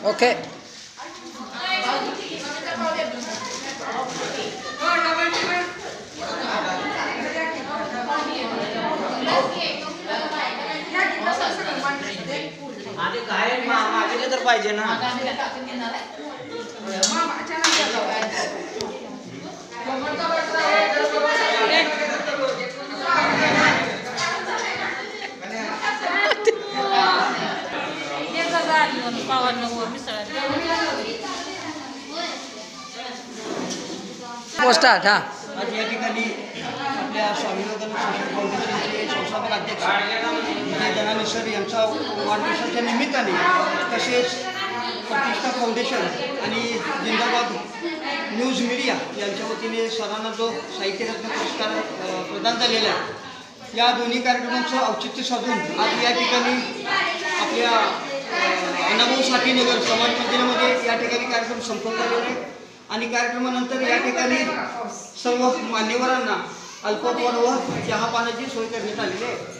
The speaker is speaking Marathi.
ओके. आधी काय मागितलं तर पाहिजे ना. पोस्टात. हां. आज या ठिकाणी आपल्या स्वामी विवेकानंद सोशल फाउंडेशनचे संस्थापक अध्यक्ष विजय दनाने सर यांचा वाढदिवसाच्या निमित्ताने तसेच प्रतिष्ठा फाउंडेशन आणि जिंदाबाद न्यूज मीडिया यांच्या वतीने सरांना जो साहित्यरत्न पुरस्कार प्रदान झालेला आहे, या दोन्ही कार्यक्रमांचं औचित्य साधून आज या ठिकाणी आपल्या अण्णाभाऊ साठेनगर समाज मंदिरामध्ये या ठिकाणी कार्यक्रम संपन्न झालेला आहे. आणि कार्यक्रमानंतर या ठिकाणी सर्व मान्यवरांना अल्पोपहार व चहा पाण्याची सोय करण्यात आलेली आहे.